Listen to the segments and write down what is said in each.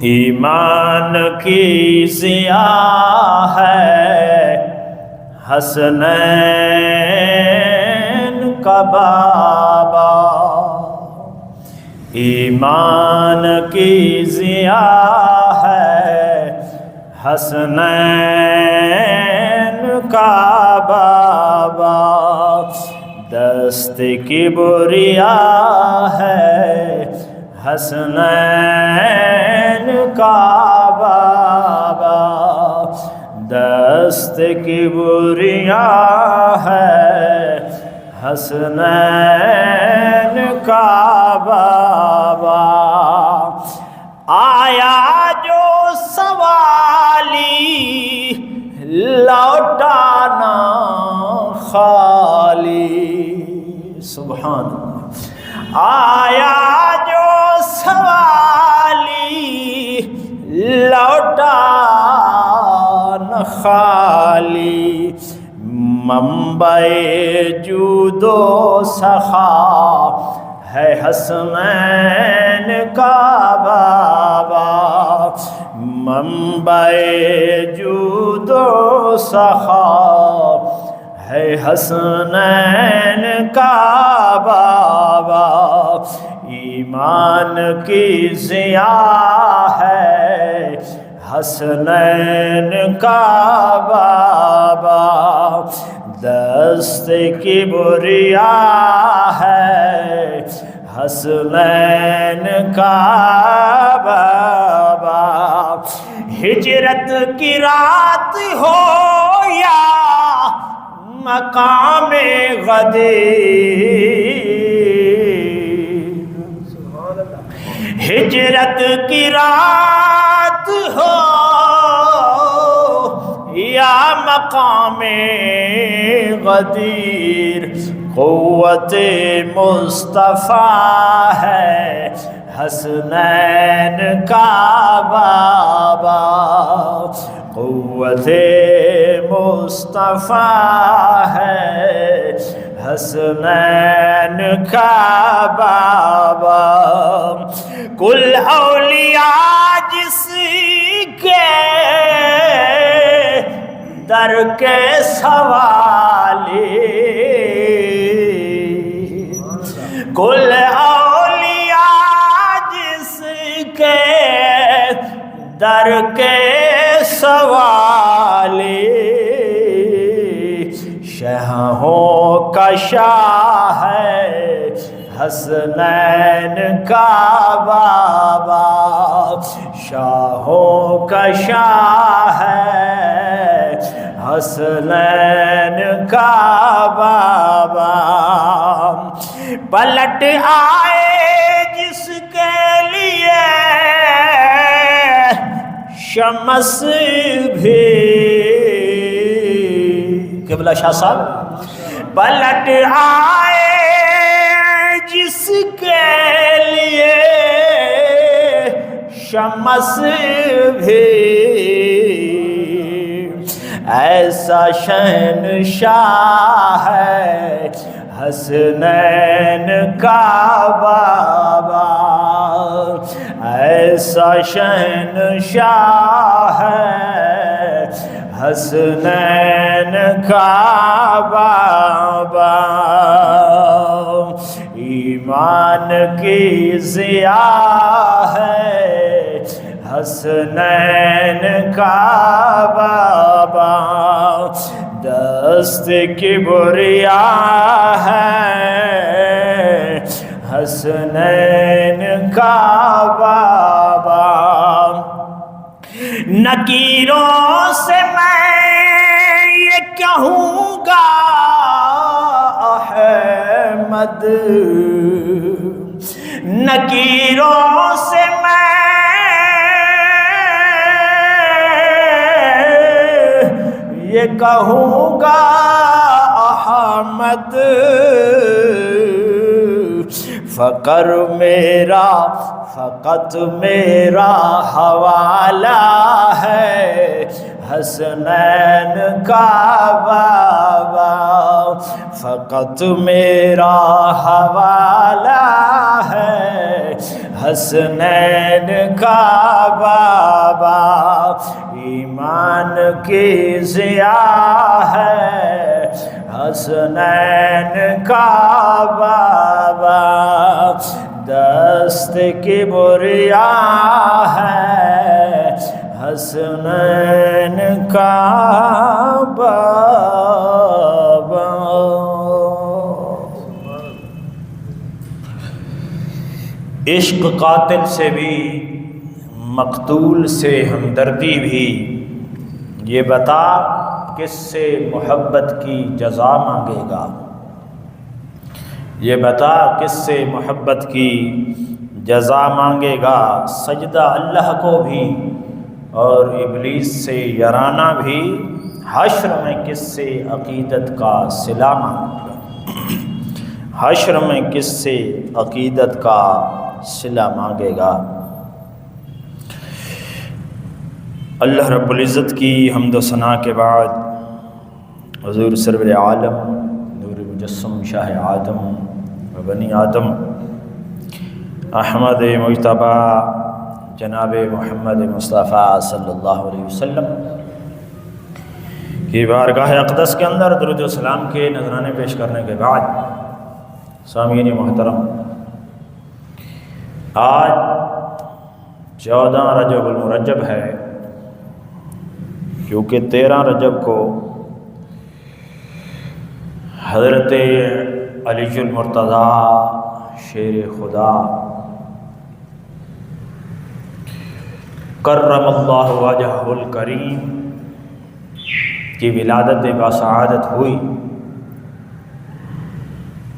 ایمان کی ضیا ہے حسنین کا بابا، ایمان کی ضیا ہے حسنین کا بابا، دست کبریا ہے حسنین کا بابا، دست کبریا ہے حسنین کا بابا، آیا جو سوالی لوٹانا خالی، سبحان اللہ، آیا جو سوالی لوٹانا خالی، منبع جود و سخا ہے حسنین کا بابا، منبع جود و سخا ہے حسنین کا بابا، ایمان کی ضیا ہے حسنین کا بابا، دست کبریا ہے حسنین کا بابا، ہجرت کی رات ہو یا مقام غدیر، ہجرت کی رات ہو یا مقام غدیر، قوت مصطفیٰ ہے حسنین کا بابا، قوت مصطفیٰ ہے حسنین کا بابا، کل اولیاء جس کے در کے سوالی، کل اولیاء جس کے در کے سوالی، شاہوں کا شاہ ہے حسنین کا بابا، شاہوں کا شاہ ہے حسنین کا بابا، پلٹ آئے جس کے لیے شمس بھی، قبلہ شاہ صاحب، پلٹ آئے جس کے لیے شمس بھی، ایسا شہنشاہ ہے حسنین کا بابا، ایسا شہنشاہ ہے حسنین کا بابا، ایمان کی ضیا ہے حسنین کا بابا، دست کبریا ہے حسنین کا بابا، نکیروں سے میں یہ کہوں گا احمد، نکیروں سے میں یہ کہوں گا احمد، فقر میرا فقط میرا حوالہ ہے حسنین کا بابا، فقط میرا حوالہ ہے حسنین کا بابا ایمان کی ضیاء ہے، حسنین کا بابا دست کی بریا ہے، حسنین کا بابا۔ عشق قاتل سے بھی مقتول سے ہمدردی بھی، یہ بتا کس سے محبت کی جزا مانگے گا، یہ بتا کس سے محبت کی جزا مانگے گا، سجدہ اللہ کو بھی اور ابلیس سے یارانہ بھی، حشر میں کس سے عقیدت کا صلہ مانگے گا، حشر میں کس سے عقیدت کا صلہ مانگے گا۔ اللہ رب العزت کی حمد و ثنا کے بعد حضور سرور عالم نور مجسم شاہ آدم و بنی آدم احمد مجتبیٰ جناب محمد مصطفیٰ صلی اللہ علیہ وسلم کی بارگاہ اقدس کے اندر درود و سلام کے نذرانے پیش کرنے کے بعد سامعین محترم، آج 14 رجب المرجب ہے، کیونکہ 13 رجب کو حضرت علی المرتضیٰ شیر خدا کرم اللہ وجہہ الکریم کی ولادت باسعادت ہوئی،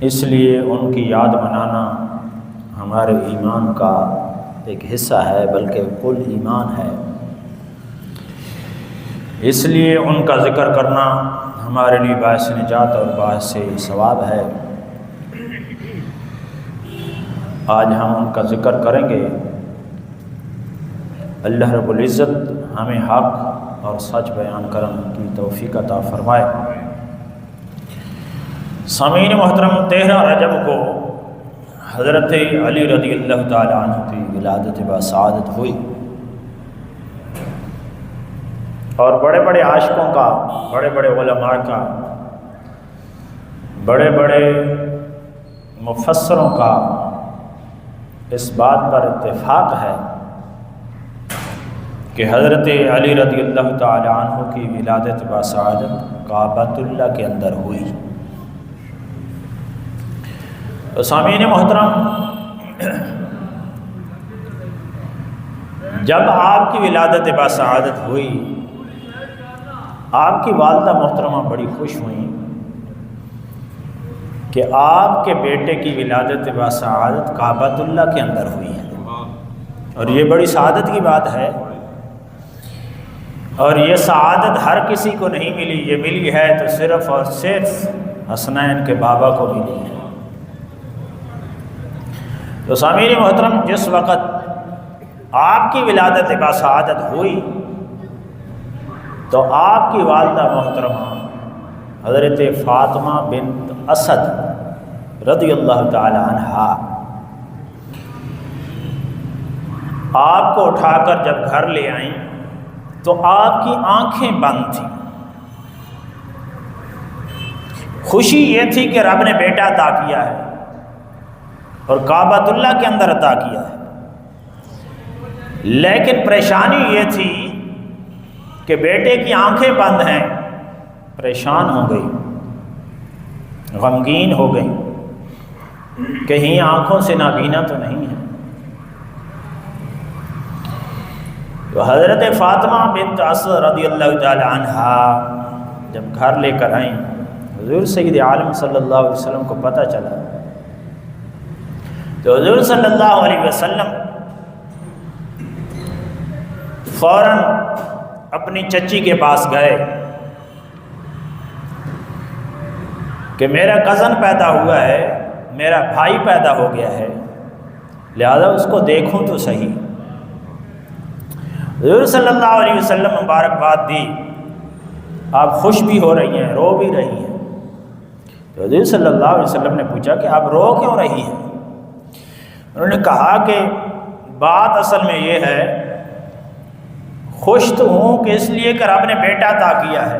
اس لیے ان کی یاد منانا ہمارے ایمان کا ایک حصہ ہے، بلکہ کل ایمان ہے، اس لیے ان کا ذکر کرنا ہمارے لیے باعث نجات اور باعث ثواب ہے۔ آج ہم ان کا ذکر کریں گے، اللہ رب العزت ہمیں حق اور سچ بیان کرنے کی توفیق عطا فرمائے۔ سامعین محترم، 13 رجب کو حضرت علی رضی اللہ تعالی عنہ کی ولادت باسعادت ہوئی، اور بڑے بڑے عاشقوں کا، بڑے بڑے علماء کا، بڑے بڑے مفسروں کا اس بات پر اتفاق ہے کہ حضرت علی رضی اللہ تعالی عنہ کی ولادت باسعادت کعبۃ اللہ کے اندر ہوئی۔ تو سامعین محترم، جب آپ کی ولادت باسعادت ہوئی، آپ کی والدہ محترمہ بڑی خوش ہوئیں کہ آپ کے بیٹے کی ولادت باسعادت کعبۃ اللہ کے اندر ہوئی ہے، اور یہ بڑی سعادت کی بات ہے، اور یہ سعادت ہر کسی کو نہیں ملی، یہ ملی ہے تو صرف اور صرف حسنین کے بابا کو ملی ہے۔ تو سامعین محترم، جس وقت آپ کی ولادت باسعادت ہوئی تو آپ کی والدہ محترمہ حضرت فاطمہ بنت اسد رضی اللہ تعالی عنہا آپ کو اٹھا کر جب گھر لے آئیں تو آپ کی آنکھیں بند تھیں۔ خوشی یہ تھی کہ رب نے بیٹا عطا کیا ہے اور کعبۃ اللہ کے اندر عطا کیا ہے، لیکن پریشانی یہ تھی کہ بیٹے کی آنکھیں بند ہیں، پریشان ہو گئی، غمگین ہو گئی، کہیں آنکھوں سے نابینا تو نہیں ہے۔ تو حضرت فاطمہ بنت اسد رضی اللہ تعالی عنہا جب گھر لے کر آئیں، حضور سید عالم صلی اللہ علیہ وسلم کو پتہ چلا، تو حضور صلی اللہ علیہ وسلم فوراً اپنی چچی کے پاس گئے کہ میرا کزن پیدا ہوا ہے، میرا بھائی پیدا ہو گیا ہے، لہذا اس کو دیکھوں تو صحیح۔ حضور صلی اللہ علیہ وسلم مبارکباد دی، آپ خوش بھی ہو رہی ہیں، رو بھی رہی ہیں۔ تو حضور صلی اللہ علیہ وسلم نے پوچھا کہ آپ رو کیوں رہی ہیں؟ انہوں نے کہا کہ بات اصل میں یہ ہے، خوش تو ہوں کہ اس لیے کہ رب نے بیٹا عطا کیا ہے،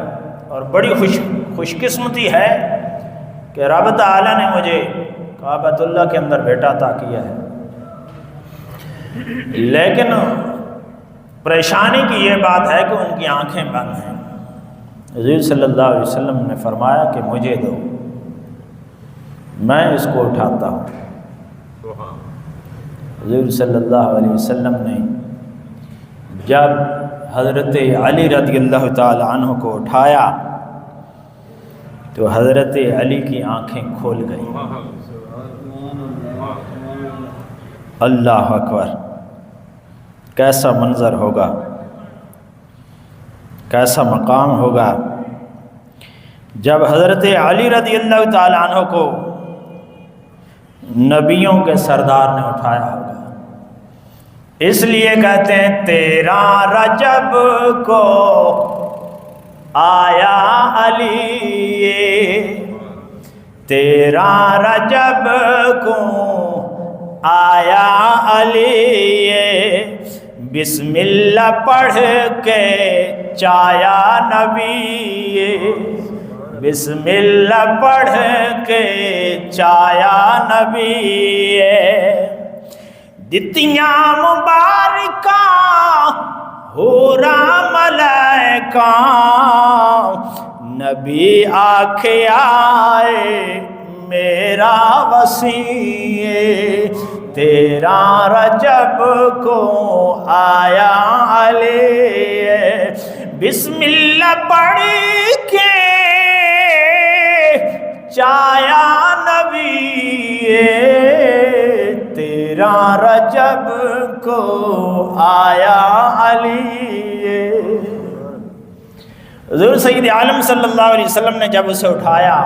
اور بڑی خوش قسمتی ہے کہ رب تعالیٰ نے مجھے کعبۃ اللہ کے اندر بیٹا عطا کیا ہے۔ لیکن پریشانی کی یہ بات ہے کہ ان کی آنکھیں بند ہیں۔ حضور صلی اللہ علیہ وسلم نے فرمایا کہ مجھے دو، میں اس کو اٹھاتا ہوں۔ حضور صلی اللہ علیہ وسلم نے جب حضرت علی رضی اللہ تعالی عنہ کو اٹھایا تو حضرت علی کی آنکھیں کھول گئیں۔ اللہ اکبر! کیسا منظر ہوگا، کیسا مقام ہوگا جب حضرت علی رضی اللہ تعالی عنہ کو نبیوں کے سردار نے اٹھایا ہوگا۔ اس لیے کہتے ہیں 13 رجب کو آیا علی، 13 رجب کو آیا علی، بسم اللہ پڑھ کے چایا نبی، بسم اللہ پڑھ کے چایا نبی، دتیاں مبارکاں حوراں ملائکاں، نبی آکھے آئے میرا وسیع، 13 رجب کو آیا علی، بسم اللہ پڑھ کے چایا نبی، 13 رجب کو آیا علی۔ حضور سید عالم صلی اللہ علیہ وسلم نے جب اسے اٹھایا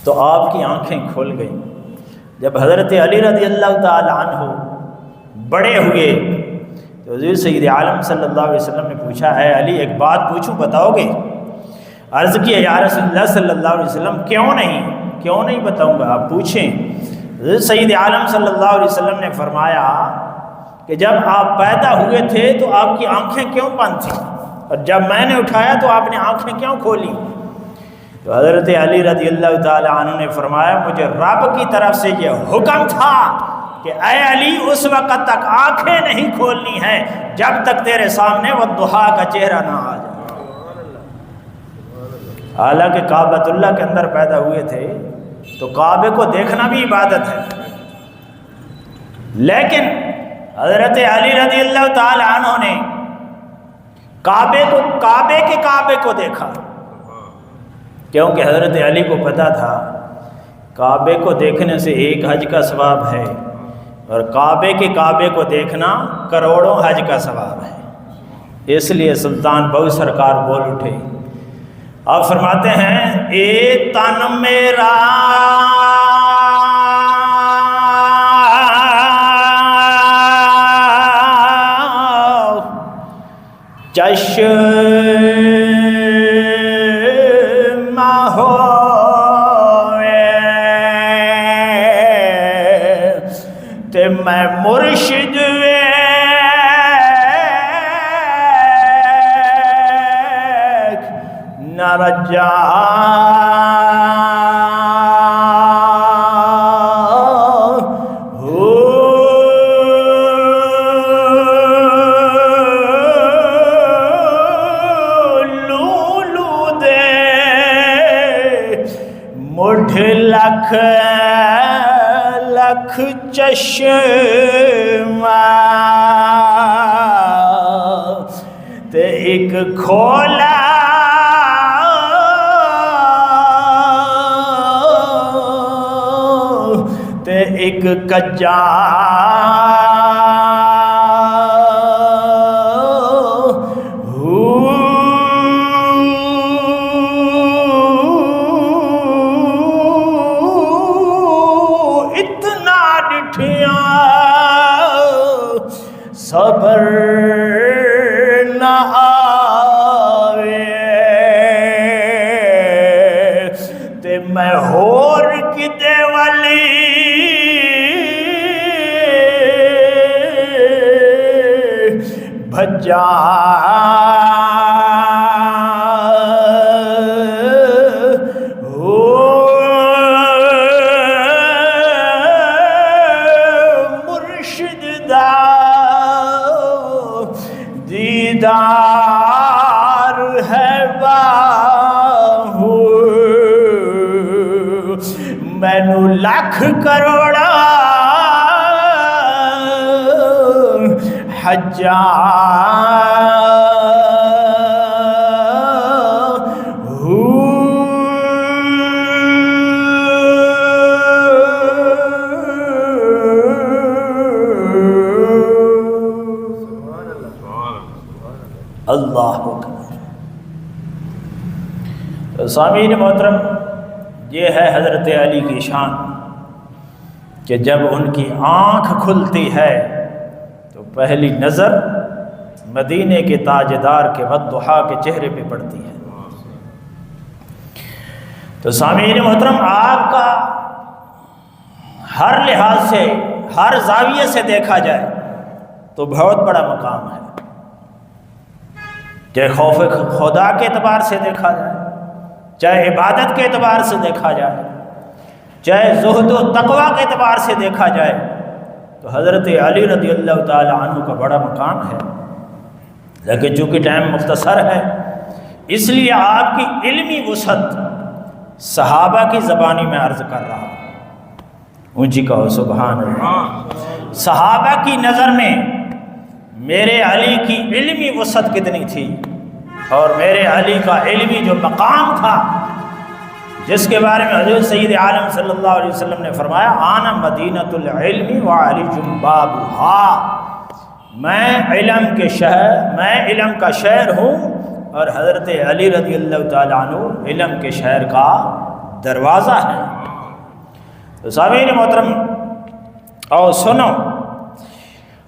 تو آپ کی آنکھیں کھل گئیں۔ جب حضرت علی رضی اللہ تعالی عنہ بڑے ہوئے تو حضور سید عالم صلی اللہ علیہ وسلم نے پوچھا، اے علی ایک بات پوچھوں بتاؤ گے؟ عرض کیا، یا رسول اللہ صلی اللہ علیہ وسلم کیوں نہیں بتاؤں گا، آپ پوچھیں۔ حضرت سید عالم صلی اللہ علیہ وسلم نے فرمایا کہ جب آپ پیدا ہوئے تھے تو آپ کی آنکھیں کیوں بند تھیں، اور جب میں نے اٹھایا تو آپ نے آنکھیں کیوں کھولی؟ تو حضرت علی رضی اللہ تعالی عنہ نے فرمایا، مجھے رب کی طرف سے یہ حکم تھا کہ اے علی اس وقت تک آنکھیں نہیں کھولنی ہیں جب تک تیرے سامنے وہ والضحیٰ کا چہرہ نہ آ جائے۔ حالانکہ کعبۃ اللہ کے اندر پیدا ہوئے تھے تو کعبے کو دیکھنا بھی عبادت ہے، لیکن حضرت علی رضی اللہ تعالی عنہ نے کعبے کو دیکھا، کیونکہ حضرت علی کو پتا تھا کعبے کو دیکھنے سے ایک حج کا ثواب ہے، اور کعبے کو دیکھنا کروڑوں حج کا ثواب ہے۔ اس لیے سلطان بہو سرکار بول اٹھے، آپ فرماتے ہیں، اے تن میرا چشم تے میں مرشد نہ رجا لولو دے مٹھ لکھ چشمہ تے ایک کھولا تے ایک کجا صبر نہ آوے تے میں ہور کتے والی بھجا مرشد دا دیدار ہے باہو مینو لاکھ کروڑا حجا اللہ اکبر۔ سامعین محترم، یہ ہے حضرت علی کی شان کہ جب ان کی آنکھ کھلتی ہے تو پہلی نظر مدینے کے تاجدار کے والضحیٰ کے چہرے پہ پڑتی ہے۔ تو سامعین محترم، آپ کا ہر لحاظ سے، ہر زاویے سے دیکھا جائے تو بہت بڑا مقام ہے، چاہے خوف خدا کے اعتبار سے دیکھا جائے، چاہے عبادت کے اعتبار سے دیکھا جائے، چاہے زہد و تقوی کے اعتبار سے دیکھا جائے، تو حضرت علی رضی اللہ تعالی عنہ کا بڑا مقام ہے۔ لیکن چونکہ ٹائم مختصر ہے، اس لیے آپ کی علمی وسعت صحابہ کی زبانی میں عرض کر رہا ہوں۔ اونچی کہو سبحان اللہ۔ صحابہ کی نظر میں میرے علی کی علمی وسعت کتنی تھی، اور میرے علی کا علمی جو مقام تھا، جس کے بارے میں حضرت سید عالم صلی اللہ علیہ وسلم نے فرمایا آنا مدینۃ العلم وعلی بابھا، میں علم کا شہر ہوں اور حضرت علی رضی اللہ تعالیٰ عنہ علم کے شہر کا دروازہ ہے۔ تو سامعین محترم، اور سنو،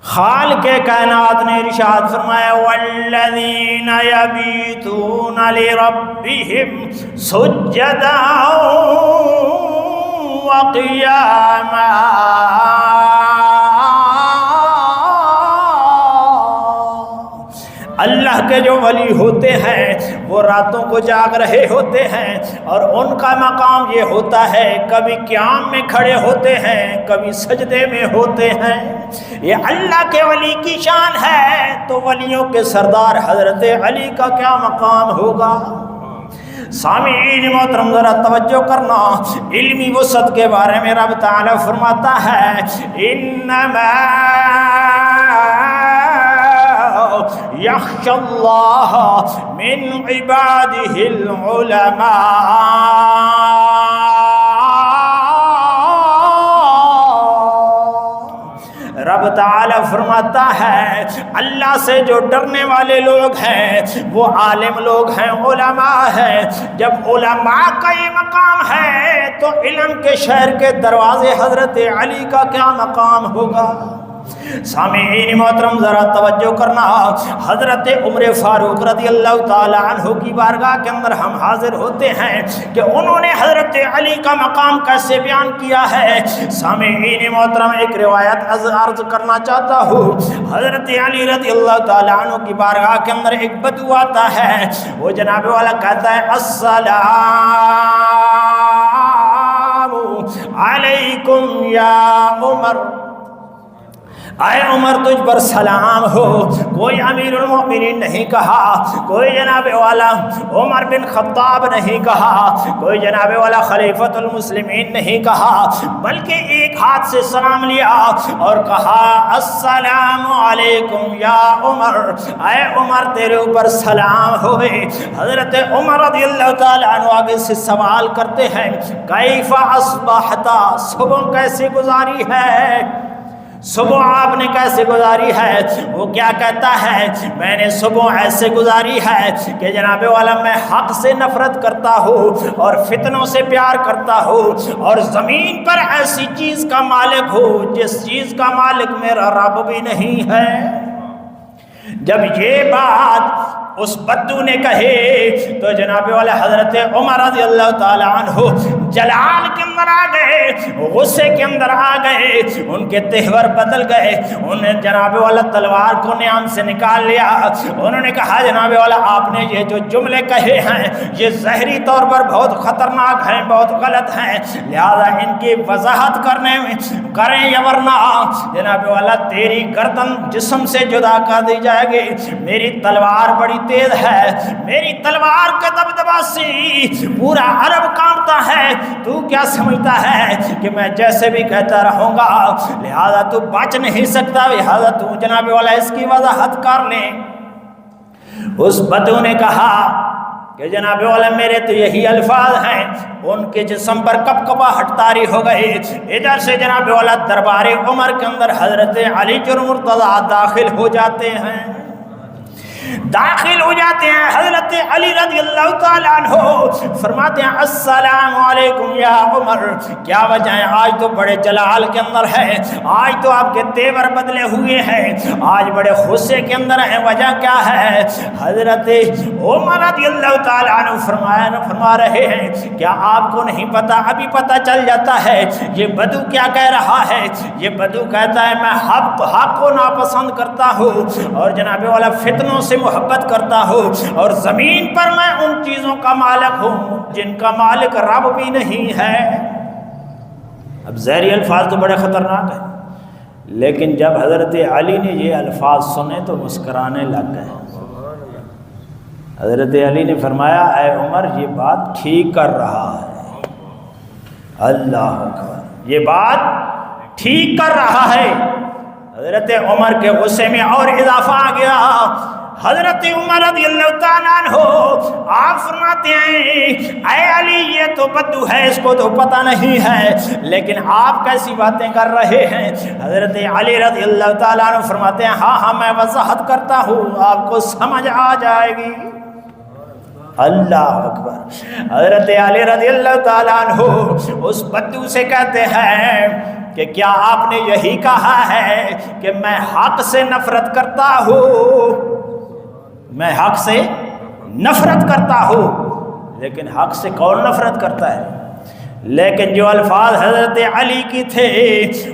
خالق کائنات نے ارشاد فرمایا والذین یبیتون لربہم سجدا وقیاما، اللہ کے جو ولی ہوتے ہیں وہ راتوں کو جاگ رہے ہوتے ہیں، اور ان کا مقام یہ ہوتا ہے کبھی قیام میں کھڑے ہوتے ہیں، کبھی سجدے میں ہوتے ہیں۔ یہ اللہ کے ولی کی شان ہے، تو ولیوں کے سردار حضرت علی کا کیا مقام ہوگا؟ سامعین محترم ذرا توجہ کرنا، علمی وسعت کے بارے میں رب تعالیٰ فرماتا ہے انما یخشی اللہ من عبادہ العلماء۔ رب تعالیٰ فرماتا ہے اللہ سے جو ڈرنے والے لوگ ہیں وہ عالم لوگ ہیں، علماء ہیں۔ جب علماء کا یہ مقام ہے تو علم کے شہر کے دروازے حضرت علی کا کیا مقام ہوگا؟ سامعین محترم ذرا توجہ کرنا، حضرت عمر فاروق رضی اللہ تعالی عنہ کی بارگاہ کے اندر ہم حاضر ہوتے ہیں کہ انہوں نے حضرت علی کا مقام کیسے بیان کیا ہے۔ سامعین محترم ایک روایت عرض کرنا چاہتا ہوں، حضرت علی رضی اللہ تعالی عنہ کی بارگاہ کے اندر ایک بدو آتا ہے، وہ جناب والا کہتا ہے السلام علیکم یا عمر، اے عمر تجھ پر سلام ہو۔ کوئی امیر المؤمنین نہیں کہا، کوئی جناب والا عمر بن خطاب نہیں کہا، کوئی جناب والا خلیفۃ المسلمین نہیں کہا، بلکہ ایک ہاتھ سے سلام لیا اور کہا السلام علیکم یا عمر، اے عمر تیرے اوپر سلام ہوئے۔ حضرت عمر رضی اللہ تعالیٰ عنہ آگے سے سوال کرتے ہیں کیف اصبحت، صبح کیسے گزاری ہے، صبح آپ نے کیسے گزاری ہے؟ وہ کیا کہتا ہے، میں نے صبح ایسے گزاری ہے کہ جناب والا میں حق سے نفرت کرتا ہوں اور فتنوں سے پیار کرتا ہوں، اور زمین پر ایسی چیز کا مالک ہوں جس چیز کا مالک میرا رب بھی نہیں ہے۔ جب یہ بات اس بدو نے کہے تو جناب والا حضرت عمر رضی اللہ تعالیٰ عنہ جلال کے اندر آ گئے، غصے کے اندر آ گئے، ان کے تہور بدل گئے، انہوں نے جناب والا تلوار کو نیام سے نکال لیا، انہوں نے کہا جناب والا آپ نے یہ جو جملے کہے ہیں یہ ظاہری طور پر بہت خطرناک ہیں، بہت غلط ہیں، لہذا ان کی وضاحت کریں یا ورنہ جناب والا تیری گردن جسم سے جدا کر دی جائے گی، میری تلوار بڑی تیز ہے، میری تلوار کا دبدبا سے پورا عرب کانپتا ہے، تو کیا سمجھتا ہے کہ میں جیسے بھی کہتا رہوں گا، لہذا تو بچ نہیں سکتا، لہذا تو جناب والا اس کی وضاحت کر لیں۔ اس بدو نے کہا کہ جناب والا میرے تو یہی الفاظ ہیں، ان کے جسم پر کپ کپاہٹ طاری ہو گئی۔ ادھر سے جناب والا دربار عمر کے اندر حضرت علی مرتضیٰ داخل ہو جاتے ہیں، حضرت علی رضی اللہ تعالیٰ عنہ فرماتے ہیں السلام علیکم یا عمر، کیا وجہ ہے؟ آج تو بڑے جلال کے اندر ہے، آج تو آپ کے تیور بدلے ہوئے ہیں، آج بڑے غصے کے اندر ہیں، وجہ کیا ہے؟ حضرت عمر رضی اللہ تعالیٰ عنہ فرما رہے ہیں کیا آپ کو نہیں پتا؟ ابھی پتا چل جاتا ہے یہ بدو کیا کہہ رہا ہے۔ یہ بدو کہتا ہے میں حق کو ناپسند کرتا ہوں اور جناب والا فتنوں سے محبت کرتا ہوں، اور زمین پر میں ان چیزوں کا مالک ہوں جن کا مالک رب بھی نہیں ہے۔ اب ظاہری الفاظ تو بڑے خطرناک ہیں، لیکن جب حضرت علی نے یہ الفاظ سنے تو مسکرانے لگ گئے۔ حضرت علی نے فرمایا اے عمر یہ بات ٹھیک کر رہا ہے، اللہ اکبر، یہ بات ٹھیک کر رہا ہے۔ حضرت عمر کے غصے میں اور اضافہ آ گیا۔ حضرت عمر رضی اللہ تعالیٰ عنہ آپ فرماتے ہیں اے علی یہ تو بدو ہے، اس کو تو پتہ نہیں ہے، لیکن آپ کیسی باتیں کر رہے ہیں؟ حضرت علی رضی اللہ تعالیٰ عنہ فرماتے ہیں ہاں میں وضاحت کرتا ہوں، آپ کو سمجھ آ جائے گی۔ اللہ اکبر۔ حضرت علی رضی اللہ تعالیٰ عنہ اس بدو سے کہتے ہیں کہ کیا آپ نے یہی کہا ہے کہ میں حق سے نفرت کرتا ہوں؟ میں حق سے نفرت کرتا ہوں، لیکن حق سے کون نفرت کرتا ہے؟ لیکن جو الفاظ حضرت علی کی تھے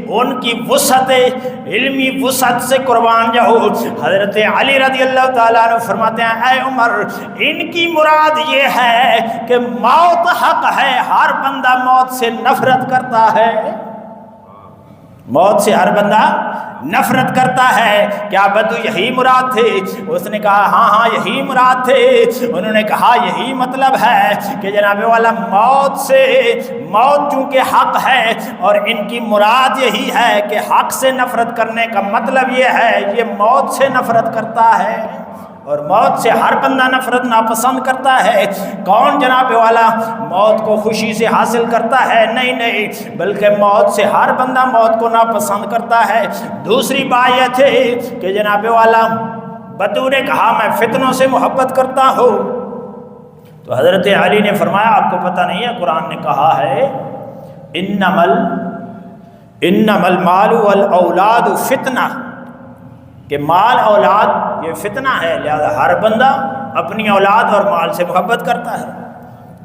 ان کی وسعت، علمی وسعت سے قربان جاؤ۔ حضرت علی رضی اللہ تعالیٰ عنہ فرماتے ہیں اے عمر ان کی مراد یہ ہے کہ موت حق ہے، ہر بندہ موت سے نفرت کرتا ہے، موت سے ہر بندہ نفرت کرتا ہے۔ کیا بدو یہی مراد تھے؟ اس نے کہا ہاں یہی مراد تھے۔ انہوں نے کہا یہی مطلب ہے کہ جناب والا موت چونکہ حق ہے اور ان کی مراد یہی ہے کہ حق سے نفرت کرنے کا مطلب یہ ہے یہ موت سے نفرت کرتا ہے، اور موت سے ہر بندہ نفرت ناپسند کرتا ہے۔ کون جناب والا موت کو خوشی سے حاصل کرتا ہے؟ نہیں، بلکہ موت سے ہر بندہ موت کو ناپسند کرتا ہے۔ دوسری بات یہ تھی کہ جناب والا بدو نے کہا میں فتنوں سے محبت کرتا ہوں، تو حضرت علی نے فرمایا آپ کو پتہ نہیں ہے قرآن نے کہا ہے انما المال والاولاد فتنہ، کہ مال اولاد یہ فتنہ ہے، لہذا ہر بندہ اپنی اولاد اور مال سے محبت کرتا ہے۔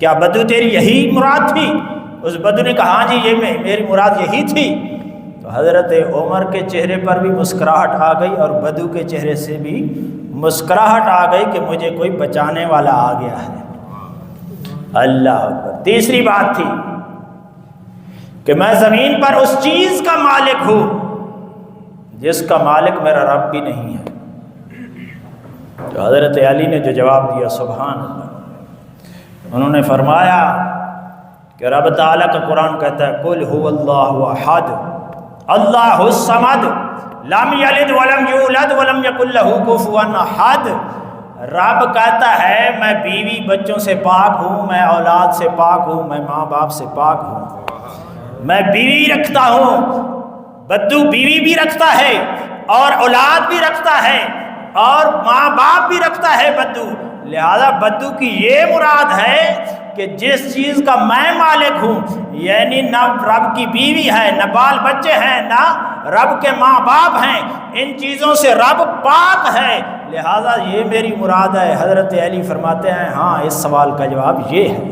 کیا بدو تیری یہی مراد تھی؟ اس بدو نے کہا ہاں جی یہ میری مراد یہی تھی۔ تو حضرت عمر کے چہرے پر بھی مسکراہٹ آ گئی اور بدو کے چہرے سے بھی مسکراہٹ آ گئی کہ مجھے کوئی بچانے والا آ گیا ہے۔ اللہ اکبر۔ تیسری بات تھی کہ میں زمین پر اس چیز کا مالک ہوں جس کا مالک میرا رب بھی نہیں ہے۔ تو حضرت علی نے جو جواب دیا سبحان اللہ، انہوں نے فرمایا کہ رب تعالیٰ کا قرآن کہتا ہے قل هو اللہ احد اللہ الصمد لم یلد ولم یولد ولم یکن لہ کفوا احد۔ رب کہتا ہے میں بیوی بچوں سے پاک ہوں، میں اولاد سے پاک ہوں، میں ماں باپ سے پاک ہوں، میں بیوی رکھتا ہوں۔ بدو بیوی بھی رکھتا ہے اور اولاد بھی رکھتا ہے اور ماں باپ بھی رکھتا ہے بدو، لہذا بدو کی یہ مراد ہے کہ جس چیز کا میں مالک ہوں، یعنی نہ رب کی بیوی ہے، نہ بال بچے ہیں، نہ رب کے ماں باپ ہیں، ان چیزوں سے رب پاک ہے، لہٰذا یہ میری مراد ہے۔ حضرت علی فرماتے ہیں ہاں اس سوال کا جواب یہ ہے۔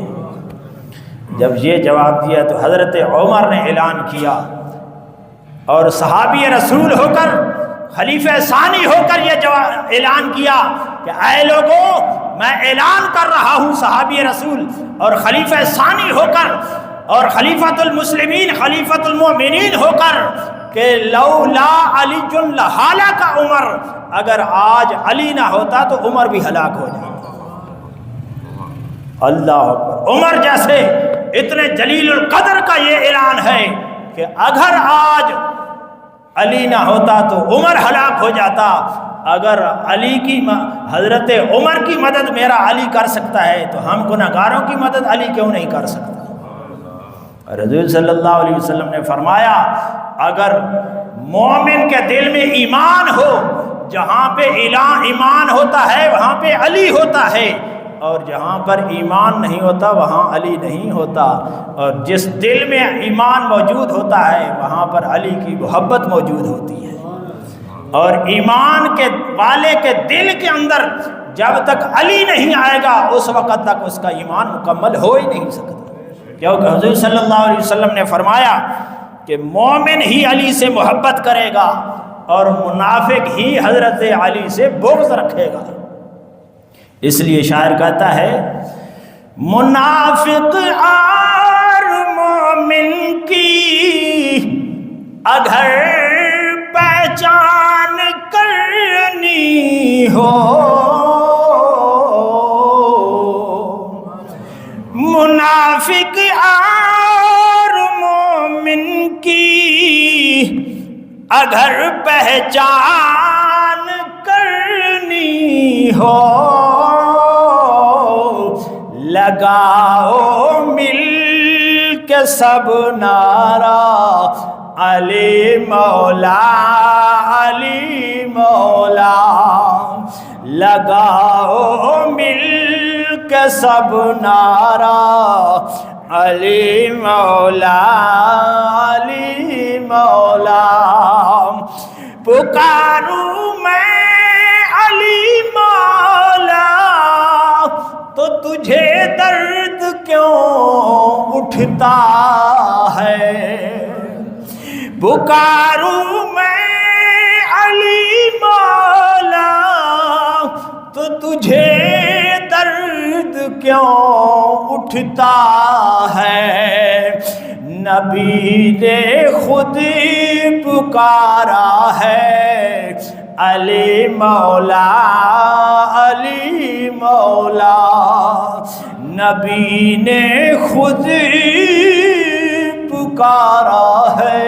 جب یہ جواب دیا تو حضرت عمر نے اعلان کیا اور صحابی رسول ہو کر، خلیفہ ثانی ہو کر یہ اعلان کیا کہ اے لوگوں، میں اعلان کر رہا ہوں صحابی رسول اور خلیفہ ثانی ہو کر اور خلیفۃ المسلمین خلیفۃ المؤمنین ہو کر کہ لولا علی لہلک عمر، اگر آج علی نہ ہوتا تو عمر بھی ہلاک ہو جاتا۔ اللہ اکبر۔ عمر جیسے اتنے جلیل القدر کا یہ اعلان ہے کہ اگر آج علی نہ ہوتا تو عمر ہلاک ہو جاتا۔ اگر علی کی حضرت عمر کی مدد میرا علی کر سکتا ہے تو ہم گنہگاروں کی مدد علی کیوں نہیں کر سکتا؟ رسول صلی اللہ علیہ وسلم نے فرمایا اگر مومن کے دل میں ایمان ہو، جہاں پہ ایمان ہوتا ہے وہاں پہ علی ہوتا ہے، اور جہاں پر ایمان نہیں ہوتا وہاں علی نہیں ہوتا، اور جس دل میں ایمان موجود ہوتا ہے وہاں پر علی کی محبت موجود ہوتی ہے۔ اور ایمان کے والے کے دل کے اندر جب تک علی نہیں آئے گا اس وقت تک اس کا ایمان مکمل ہو ہی نہیں سکتا، کیونکہ حضور صلی اللہ علیہ وسلم نے فرمایا کہ مومن ہی علی سے محبت کرے گا اور منافق ہی حضرت علی سے بغض رکھے گا۔ اس لیے شاعر کہتا ہے منافق اور مومن کی اگر پہچان کرنی ہو، منافق اور مومن کی اگر پہچان کرنی ہو، لگاؤ مل کے سب نعرہ علی مولا علی مولا، لگاؤ مل کے سب نعرہ علی مولا علی مولا، پکاروں میں علی مولا تو تجھے درد کیوں اٹھتا ہے، پکاروں میں علی مولا تو تجھے درد کیوں اٹھتا ہے، نبی نے خود پکارا ہے علی مولا علی مولا، نبی نے خود پکارا ہے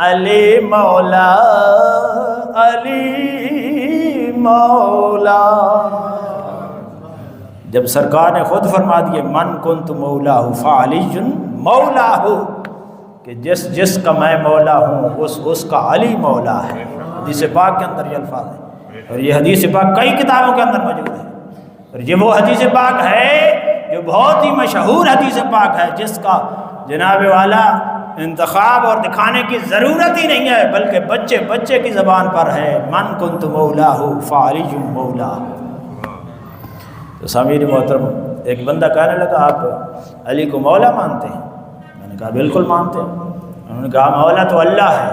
علی مولا علی مولا۔ جب سرکار نے خود فرما دیے من کنت مولا فعلی مولا ہو، کہ جس کا میں مولا ہوں اس کا علی مولا ہے۔ حدیث پاک کے اندر یہ الفاظ ہے، اور یہ حدیث پاک کئی کتابوں کے اندر موجود ہے، اور یہ وہ حدیث پاک ہے جو بہت ہی مشہور حدیث پاک ہے، جس کا جناب والا انتخاب اور دکھانے کی ضرورت ہی نہیں ہے، بلکہ بچے بچے کی زبان پر ہے من کنت مولا ہو فعلی مولا۔ تو سامعین محترم، ایک بندہ کہنے لگا آپ علی کو مولا مانتے ہیں؟ میں نے کہا بالکل مانتے ہیں۔ انہوں نے کہا مولا تو اللہ ہے۔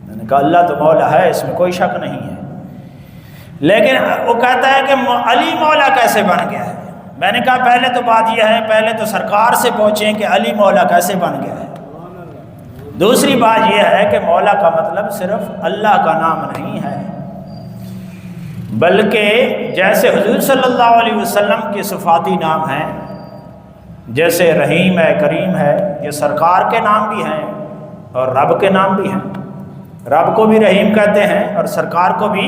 میں نے کہا اللہ تو مولا ہے، اس میں کوئی شک نہیں ہے، لیکن وہ کہتا ہے کہ علی مولا کیسے بن گیا ہے؟ میں نے کہا پہلے تو بات یہ ہے، پہلے تو سرکار سے پوچھیں کہ علی مولا کیسے بن گیا ہے۔ دوسری بات یہ ہے کہ مولا کا مطلب صرف اللہ کا نام نہیں ہے، بلکہ جیسے حضور صلی اللہ علیہ وسلم کے صفاتی نام ہیں، جیسے رحیم ہے کریم ہے، یہ سرکار کے نام بھی ہیں اور رب کے نام بھی ہیں۔ رب کو بھی رحیم کہتے ہیں اور سرکار کو بھی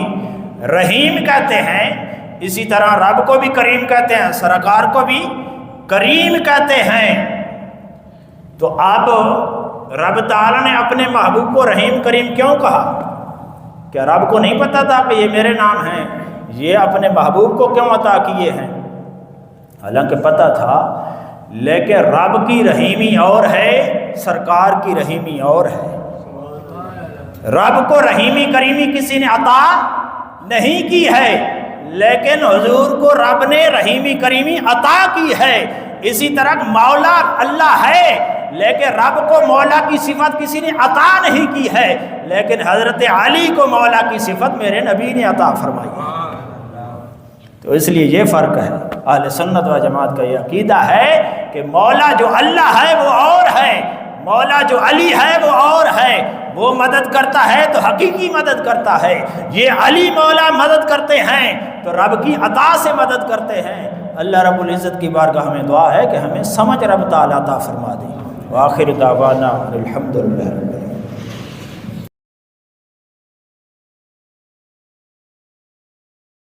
رحیم کہتے ہیں، اسی طرح رب کو بھی کریم کہتے ہیں، سرکار کو بھی کریم کہتے ہیں۔ تو اب رب تعالیٰ نے اپنے محبوب کو رحیم کریم کیوں کہا؟ کیا رب کو نہیں پتا تھا کہ یہ میرے نام ہیں، یہ اپنے محبوب کو کیوں عطا کیے ہیں؟ حالانکہ پتا تھا، لیکن رب کی رحیمی اور ہے، سرکار کی رحیمی اور ہے۔ رب کو رحیمی کریمی کسی نے عطا نہیں کی ہے، لیکن حضور کو رب نے رحیمی کریمی عطا کی ہے۔ اسی طرح مولا اللہ ہے، لیکن رب کو مولا کی صفت کسی نے عطا نہیں کی ہے، لیکن حضرت علی کو مولا کی صفت میرے نبی نے عطا فرمائی ہے۔ تو اس لیے یہ فرق ہے، اہل سنت و جماعت کا یہ عقیدہ ہے کہ مولا جو اللہ ہے وہ اور ہے، مولا جو علی ہے وہ اور ہے، وہ مدد کرتا ہے تو حقیقی مدد کرتا ہے، یہ علی مولا مدد کرتے ہیں تو رب کی عطا سے مدد کرتے ہیں۔ اللہ رب العزت کی بارگاہ میں دعا ہے کہ ہمیں سمجھ رب تعالیٰ عطا فرما دے۔ وآخر دعوانا الحمدللہ۔